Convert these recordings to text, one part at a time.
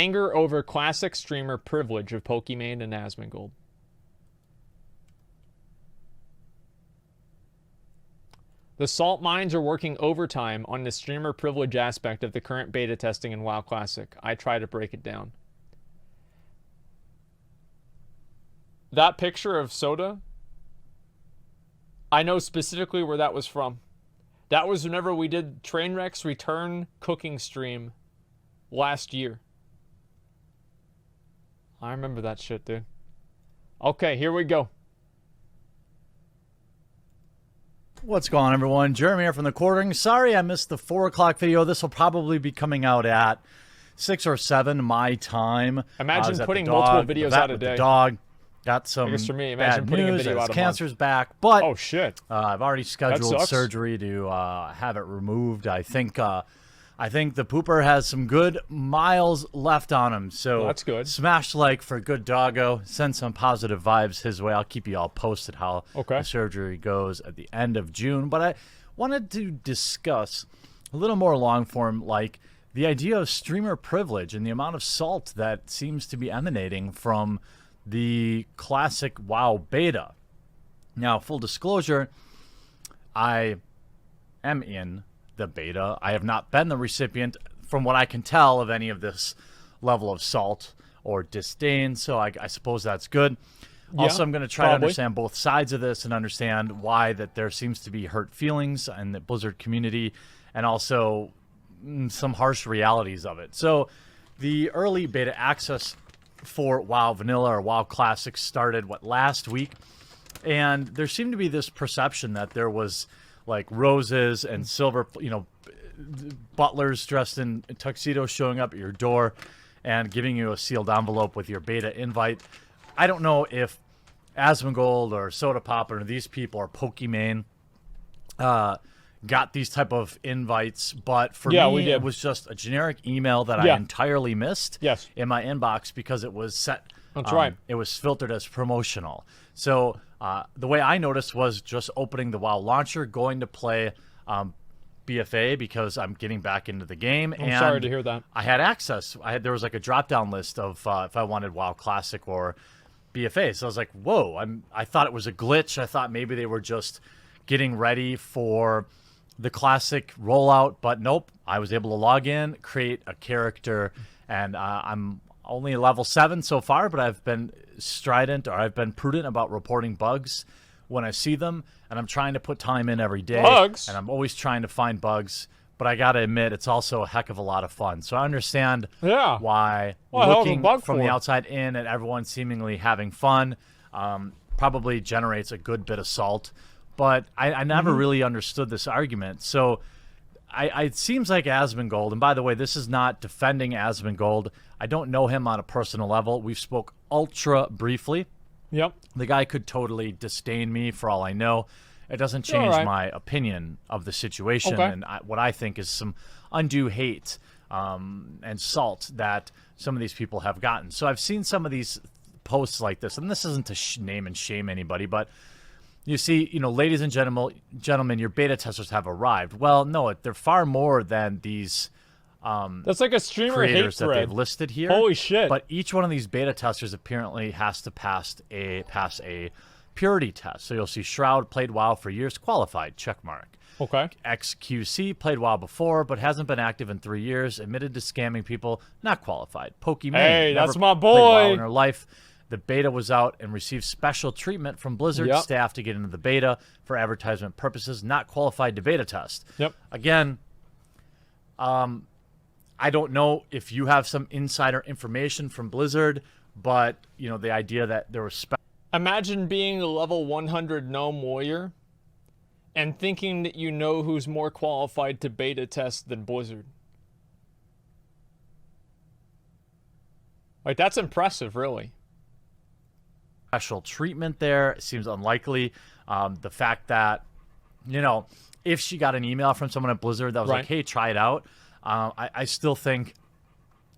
Anger over classic streamer privilege of Pokimane and Asmongold. The salt mines are working overtime on the streamer privilege aspect of the current beta testing in WoW Classic. I try to break it down. That picture of Soda, I know specifically where that was from. That was whenever we did Trainwreck's return cooking stream last year. I remember that shit, dude. Okay, here we go. What's going on, everyone? Jeremy here from the quartering. Sorry I missed the 4 o'clock video. This will probably be coming out at 6 or 7 my time. Imagine putting multiple videos out a day. The dog got some I guess for me, imagine bad putting news. a video out a Cancer's month. back, but oh shit, I've already scheduled surgery to have it removed. I think the pooper has some good miles left on him, so well, that's good. Smash like for good doggo. Send some positive vibes his way. I'll keep you all posted how the surgery goes at the end of June. But I wanted to discuss a little more long form, like the idea of streamer privilege and the amount of salt that seems to be emanating from the classic WoW beta. Now, full disclosure, I am in the beta. I have not been the recipient, from what I can tell, of any of this level of salt or disdain, so I suppose that's good. Yeah, also, I'm going to try to understand both sides of this and understand why that there seems to be hurt feelings in the Blizzard community, and also some harsh realities of it. So the early beta access for WoW Vanilla or WoW Classic started, last week? And there seemed to be this perception that there was like roses and silver, butlers dressed in tuxedos showing up at your door and giving you a sealed envelope with your beta invite. I don't know if Asmongold or Soda Pop or these people or Pokimane got these type of invites, but for me, it was just a generic email that I entirely missed in my inbox because it was set. That's right. It was filtered as promotional. So the way I noticed was just opening the WoW launcher, going to play BFA because I'm getting back into the game. I'm sorry to hear that. I had access. There was like a drop-down list of if I wanted WoW Classic or BFA. So I was like, whoa, I thought it was a glitch. I thought maybe they were just getting ready for the Classic rollout, but nope. I was able to log in, create a character, and I'm only level 7 so far, but I've been strident, or I've been prudent about reporting bugs when I see them, and I'm trying to put time in every day. Bugs? And I'm always trying to find bugs, but I gotta admit, it's also a heck of a lot of fun. So I understand why looking from the outside in at everyone seemingly having fun probably generates a good bit of salt. But I never really understood this argument. So it seems like Asmongold, and by the way, this is not defending Asmongold. I don't know him on a personal level. We've spoke ultra briefly. Yep. The guy could totally disdain me for all I know. It doesn't change my opinion of the situation and what I think is some undue hate and salt that some of these people have gotten. So I've seen some of these posts like this, and this isn't to name and shame anybody, but you see, ladies and gentlemen, your beta testers have arrived. Well, no, they're far more than these that's like a streamer creators hate that they've listed here. Holy shit. But each one of these beta testers apparently has to pass a purity test. So you'll see Shroud, played WoW for years, qualified, check mark. Okay. XQC, played WoW before, but hasn't been active in 3 years, admitted to scamming people, not qualified. Pokimane, hey, that's my boy. Played WoW in her life. The beta was out and received special treatment from Blizzard staff to get into the beta for advertisement purposes, not qualified to beta test. Yep. Again, I don't know if you have some insider information from Blizzard, but, the idea that there was imagine being a level 100 gnome warrior and thinking that you know who's more qualified to beta test than Blizzard. Like, that's impressive, really. Special treatment there. It seems unlikely. The fact that, if she got an email from someone at Blizzard that was like, hey, try it out, I still think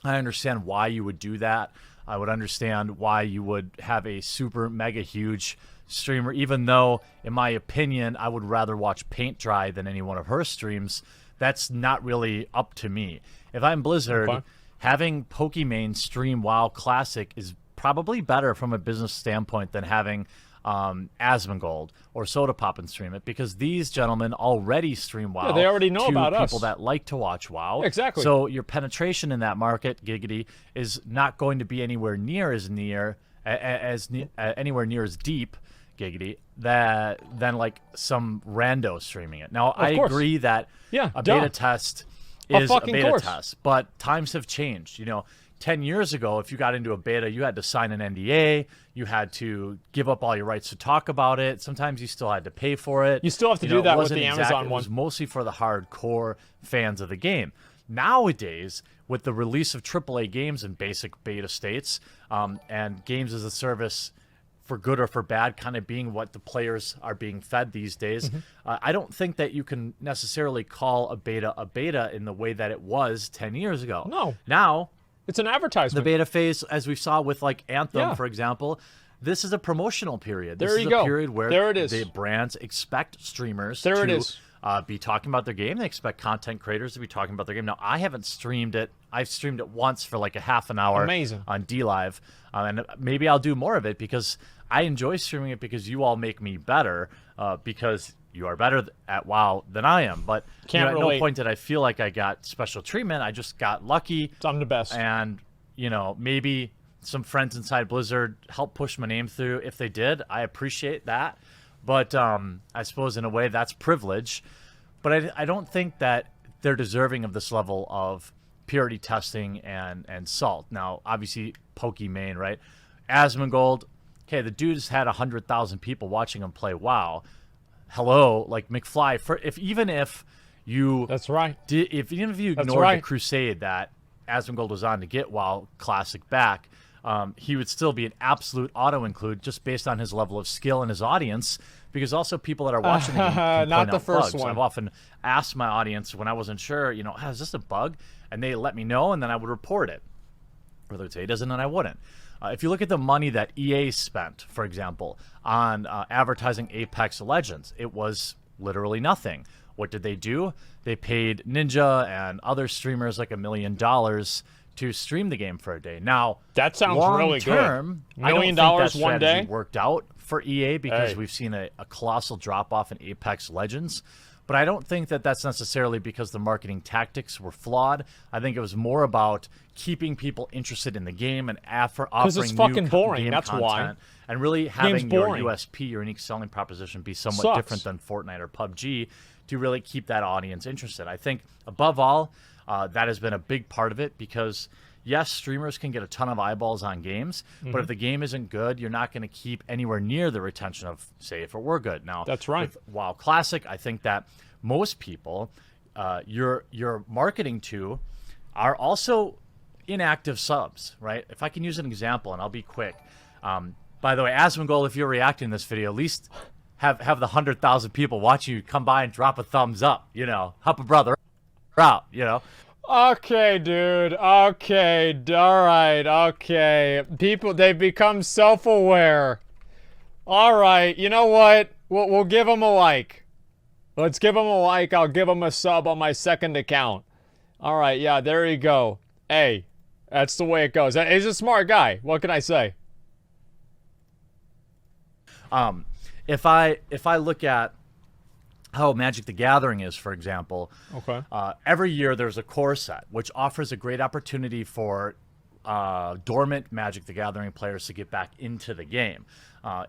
I understand why you would do that. I would understand why you would have a super mega huge streamer, even though, in my opinion, I would rather watch paint dry than any one of her streams. That's not really up to me. If I'm Blizzard, having Pokimane stream WoW Classic is probably better from a business standpoint than having Asmongold or Soda Poppin stream it, because these gentlemen already stream WoW. Yeah, they already know about us. People that like to watch WoW. Exactly. So your penetration in that market, Giggity, is not going to be anywhere near as anywhere near as deep, Giggity, than like some rando streaming it. Now I agree that a beta test is a beta test, but times have changed. You know, 10 years ago, if you got into a beta, you had to sign an NDA. You had to give up all your rights to talk about it. Sometimes you still had to pay for it. You still have to do that with the Amazon one. It was mostly for the hardcore fans of the game. Nowadays, with the release of AAA games in basic beta states, and games as a service for good or for bad kind of being what the players are being fed these days, I don't think that you can necessarily call a beta in the way that it was 10 years ago. No. Now, it's an advertisement. The beta phase, as we saw with like Anthem, for example, this is a promotional period. This is a period where the brands expect streamers to be talking about their game. They expect content creators to be talking about their game. Now, I haven't streamed it. I've streamed it once for like a half an hour on DLive. And maybe I'll do more of it because I enjoy streaming it because you all make me better because you are better at WoW than I am. But at no point did I feel like I got special treatment. I just got lucky. I'm the best. And, maybe some friends inside Blizzard helped push my name through. If they did, I appreciate that. But I suppose in a way that's privilege. But I don't think that they're deserving of this level of purity testing and salt. Now, obviously, Pokimane, right? Asmongold, okay, the dude's had 100,000 people watching him play WoW. Hello, like McFly. Even if you ignored the crusade that Asmongold was on to get WoW Classic back, he would still be an absolute auto-include just based on his level of skill and his audience, because also people that are watching the game can not point the out first bugs. one. I've often asked my audience when I wasn't sure, is this a bug? And they let me know, and then I would report it. Or they would say it isn't, and I wouldn't. If you look at the money that EA spent, for example, on advertising Apex Legends, it was literally nothing. What did they do? They paid Ninja and other streamers like $1 million to stream the game for a day. Now, that sounds really good. $1 million one day worked out for EA because we've seen a colossal drop-off in Apex Legends. But I don't think that that's necessarily because the marketing tactics were flawed. I think it was more about keeping people interested in the game and offering new boring. game That's content why. And really having your USP, your unique selling proposition, be somewhat different than Fortnite or PUBG to really keep that audience interested. I think, above all, that has been a big part of it because, yes, streamers can get a ton of eyeballs on games, but if the game isn't good, you're not going to keep anywhere near the retention of, say, if it were good. Now, that's right. With WoW Classic, I think that most people you're marketing to are also inactive subs, right? If I can use an example, and I'll be quick. By the way, Asmongold, if you're reacting to this video, at least have the 100,000 people watching you come by and drop a thumbs up, help a brother out, Okay, dude. Okay. All right. Okay. People, they've become self-aware. All right. You know what? We'll give them a like. Let's give them a like. I'll give them a sub on my second account. All right. Yeah, there you go. Hey, that's the way it goes. He's a smart guy. What can I say? If I look at how Magic the Gathering is, for example, every year there's a core set, which offers a great opportunity for dormant Magic the Gathering players to get back into the game.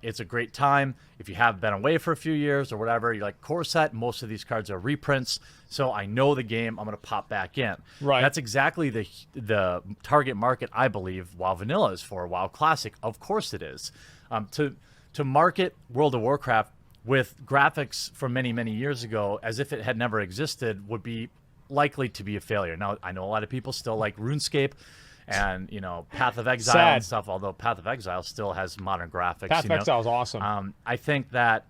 It's a great time if you have been away for a few years or whatever. You're like, core set, most of these cards are reprints, so I know the game, I'm going to pop back in. Right. That's exactly the target market, I believe, WoW Vanilla is for. WoW Classic, of course it is. To market World of Warcraft with graphics from many, many years ago as if it had never existed would be likely to be a failure. Now, I know a lot of people still like RuneScape and, Path of Exile and stuff, although Path of Exile still has modern graphics. Path of Exile is awesome. I think that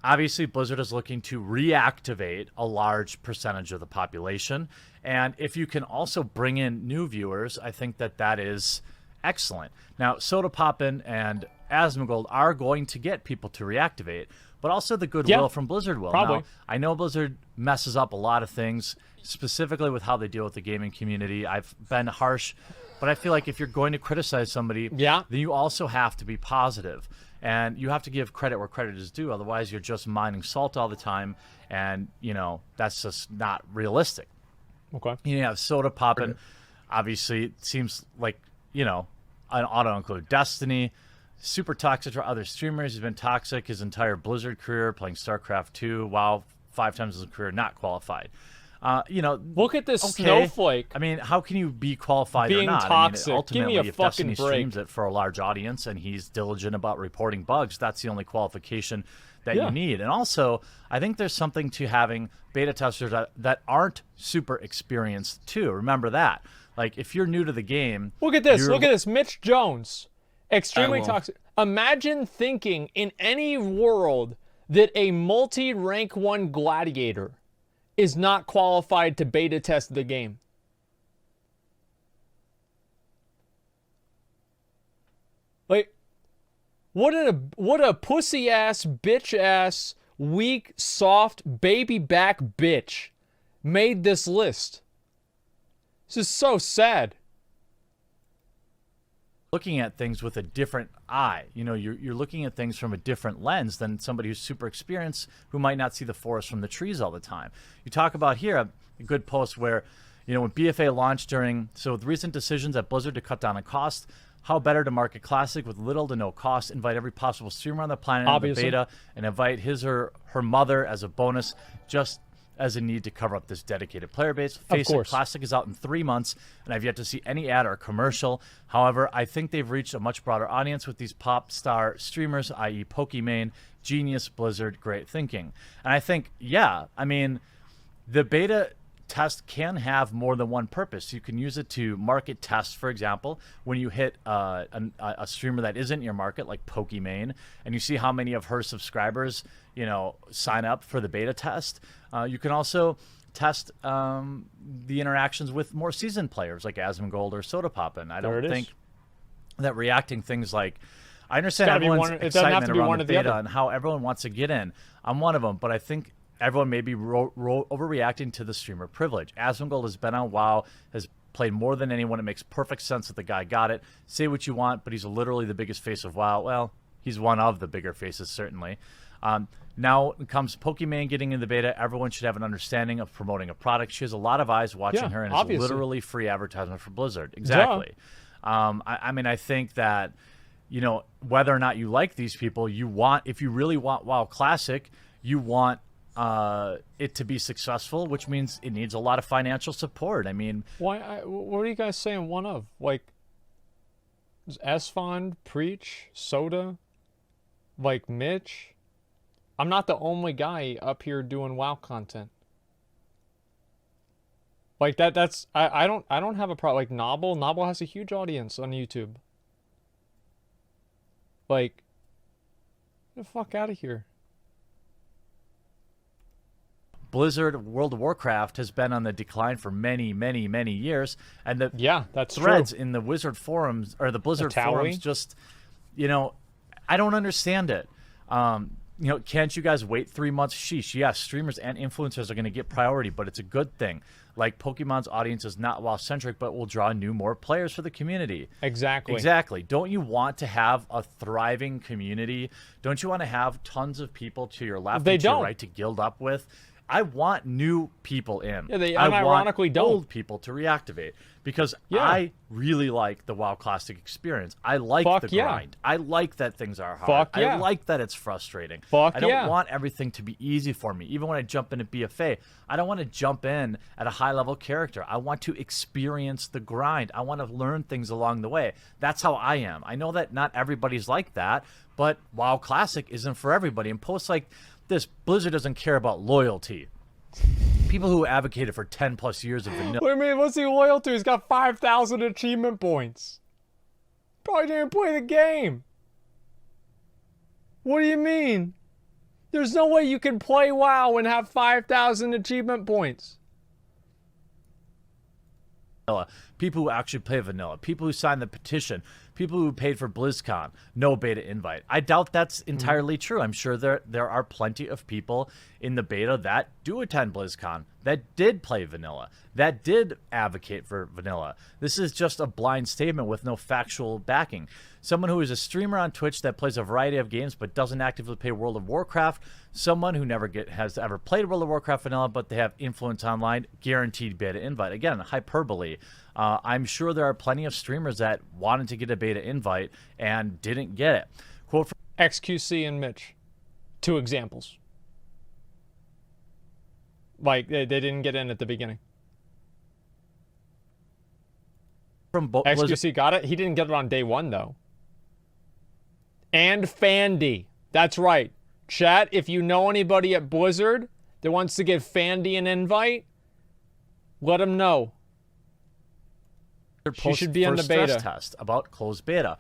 obviously Blizzard is looking to reactivate a large percentage of the population. And if you can also bring in new viewers, I think that is excellent. Now, Soda Poppin and Asmongold are going to get people to reactivate, but also the goodwill from Blizzard will. Probably. Now, I know Blizzard messes up a lot of things, specifically with how they deal with the gaming community. I've been harsh, but I feel like if you're going to criticize somebody, then you also have to be positive. And you have to give credit where credit is due. Otherwise, you're just mining salt all the time. And, that's just not realistic. Okay. You have Soda popping. Obviously, it seems like, an auto-include Destiny. Super toxic for other streamers. He's been toxic his entire Blizzard career, playing StarCraft 2. WoW 5 times his career, not qualified. Look at this snowflake. I mean, how can you be qualified being or not? toxic? I mean, ultimately, Give me a if fucking Destiny break. streams it for a large audience and he's diligent about reporting bugs, that's the only qualification that you need. And also, I think there's something to having beta testers that aren't super experienced too. Remember that. Like, if you're new to the game, look at this. Look at this. Mitch Jones, extremely toxic. Imagine thinking in any world that a multi-rank 1 gladiator is not qualified to beta test the game. Like, what a pussy ass, bitch ass, weak, soft, baby back bitch made this list. This is so sad. Looking at things with a different eye. You're looking at things from a different lens than somebody who's super experienced who might not see the forest from the trees all the time. You talk about here a good post where, when BFA launched with recent decisions at Blizzard to cut down on cost, how better to market Classic with little to no cost, invite every possible streamer on the planet in the beta, and invite his or her mother as a bonus, just as a need to cover up this dedicated player base. Face it, Classic is out in 3 months, and I've yet to see any ad or commercial. However, I think they've reached a much broader audience with these pop star streamers, i.e. Pokimane, genius, Blizzard, great thinking. And I think, the beta test can have more than one purpose. You can use it to market test, for example, when you hit a streamer that isn't your market, like Pokimane, and you see how many of her subscribers, sign up for the beta test. You can also test the interactions with more seasoned players like Asmongold or Soda Poppin'. I don't think that reacting things like, I understand everyone's excitement around the beta and how everyone wants to get in. I'm one of them, but I think everyone may be overreacting to the streamer privilege. Asmongold has been on WoW, has played more than anyone. It makes perfect sense that the guy got it. Say what you want, but he's literally the biggest face of WoW. Well, he's one of the bigger faces, certainly. Now it comes Pokimane getting in the beta. Everyone should have an understanding of promoting a product. She has a lot of eyes watching her, and it's literally free advertisement for Blizzard. Exactly. I think that, whether or not you like these people, if you really want WoW Classic, you want it to be successful, which means it needs a lot of financial support. What are you guys saying one of? Like, does Esfond, Preach, Soda, like Mitch? I'm not the only guy up here doing WoW content. Like that's I don't have a problem. Like Nobble has a huge audience on YouTube. Like, get the fuck out of here. Blizzard World of Warcraft has been on the decline for many, many, many years, and the that's threads true. in the Wizard forums or the Blizzard forums just, I don't understand it. Can't you guys wait 3 months? Sheesh. Yes, streamers and influencers are going to get priority, but it's a good thing. Like, Pokemon's audience is not WoW-centric, but will draw more players for the community. Exactly. Don't you want to have a thriving community? Don't you want to have tons of people to your left and to your right to guild up with? I want new people in. Yeah, they unironically don't. Old people to reactivate because I really like the WoW Classic experience. I like the grind. I like that things are hard. I like that it's frustrating. I don't want everything to be easy for me. Even when I jump into BFA, I don't want to jump in at a high-level character. I want to experience the grind. I want to learn things along the way. That's how I am. I know that not everybody's like that, but WoW Classic isn't for everybody. And posts like this, Blizzard doesn't care about loyalty. People who advocated for 10 plus years of vanilla. What do you mean? What's he loyal to? He's got 5,000 achievement points. Probably didn't play the game. What do you mean? There's no way you can play WoW and have 5,000 achievement points. people who actually play vanilla, people who signed the petition, people who paid for BlizzCon, no beta invite. I doubt that's entirely true. I'm sure there are plenty of people in the beta that do attend BlizzCon, that did play vanilla, that did advocate for vanilla. This is just a blind statement with no factual backing. Someone who is a streamer on Twitch that plays a variety of games but doesn't actively play World of Warcraft, someone who never has ever played World of Warcraft vanilla but they have influence online, guaranteed beta invite. Again, hyperbole. I'm sure there are plenty of streamers that wanted to get a beta invite and didn't get it. Quote from XQC and Mitch, 2 examples. Like, they didn't get in at the beginning. From XQC got it? He didn't get it on day 1, though. And Fandy. That's right. Chat, if you know anybody at Blizzard that wants to give Fandy an invite, let him know. She should be in the beta. Stress test about closed beta.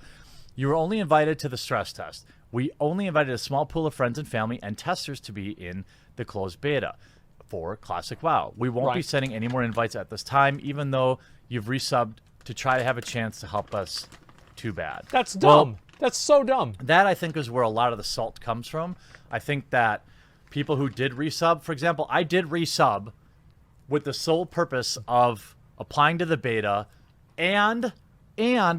You were only invited to the stress test. We only invited a small pool of friends and family and testers to be in the closed beta for Classic WoW. We won't be sending any more invites at this time, even though you've resubbed to try to have a chance to help us. Too bad. That's dumb. Well, that's so dumb. That, I think, is where a lot of the salt comes from. I think that people who did resub, for example, I did resub with the sole purpose of applying to the beta and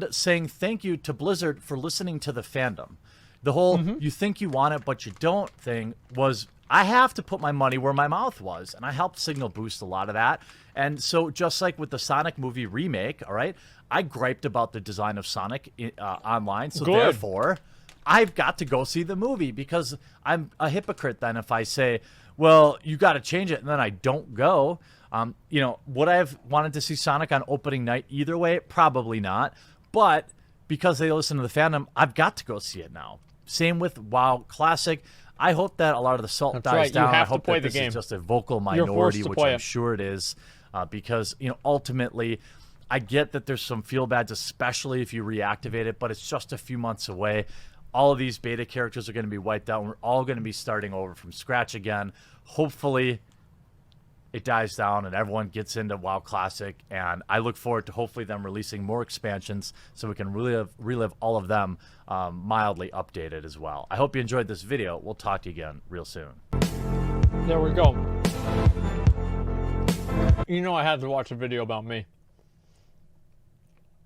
saying thank you to Blizzard for listening to the fandom. The whole you think you want it but you don't thing was, I have to put my money where my mouth was, and I helped signal boost a lot of that. And so just like with the Sonic movie remake, all right, I griped about the design of Sonic online, so therefore I've got to go see the movie, because I'm a hypocrite then if I say, well, you got to change it, and then I don't go. You know, would I have wanted to see Sonic on opening night either way? Probably not. But because they listen to the fandom, I've got to go see it now. Same with WoW Classic. I hope that a lot of the salt dies down. I hope that this is just a vocal minority, which I'm sure it is, because, you know, ultimately, I get that there's some feel bads, especially if you reactivate it, but it's just a few months away. All of these beta characters are going to be wiped out, and we're all going to be starting over from scratch again. Hopefully, it dies down and everyone gets into WoW Classic, and I look forward to hopefully them releasing more expansions so we can relive all of them mildly updated as well. I hope you enjoyed this video. We'll talk to you again real soon. There we go. You know I had to watch a video about me.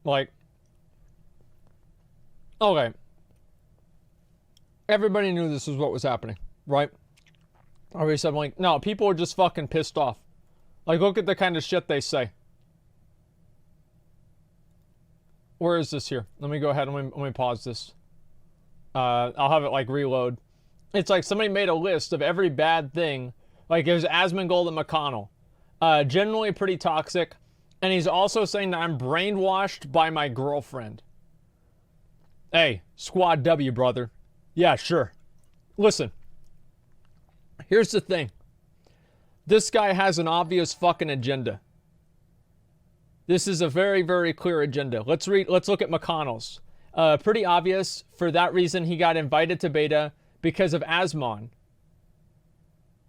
Like, okay. Everybody knew this was what was happening, right? Or said, like, no, people are just fucking pissed off. Like, look at the kind of shit they say. Where is this here? Let me go ahead and let me pause this. I'll have it, like, reload. It's like somebody made a list of every bad thing. Like, it was Asmongold and McConnell. Generally pretty toxic. And he's also saying that I'm brainwashed by my girlfriend. Hey, Squad W, brother. Yeah, sure. Listen. Here's the thing. This guy has an obvious fucking agenda. This is a very, very clear agenda. Let's look at McConnell's. Pretty obvious. For that reason, he got invited to beta because of Asmon.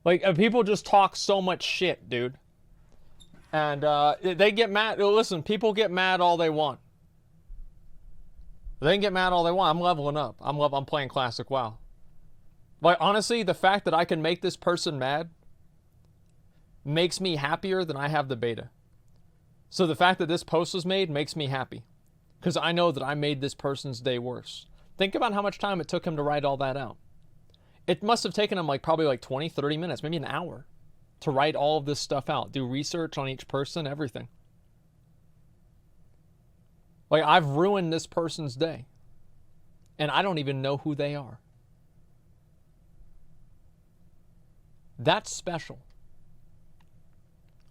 Like, people just talk so much shit, dude. And they get mad. Listen, people get mad all they want. They can get mad all they want. I'm leveling up. I'm playing Classic WoW. Like, honestly, the fact that I can make this person mad makes me happier than I have the beta. So the fact that this post was made makes me happy. Because I know that I made this person's day worse. Think about how much time it took him to write all that out. It must have taken him like probably like 20, 30 minutes, maybe an hour to write all of this stuff out. Do research on each person, everything. Like, I've ruined this person's day. And I don't even know who they are. That's special.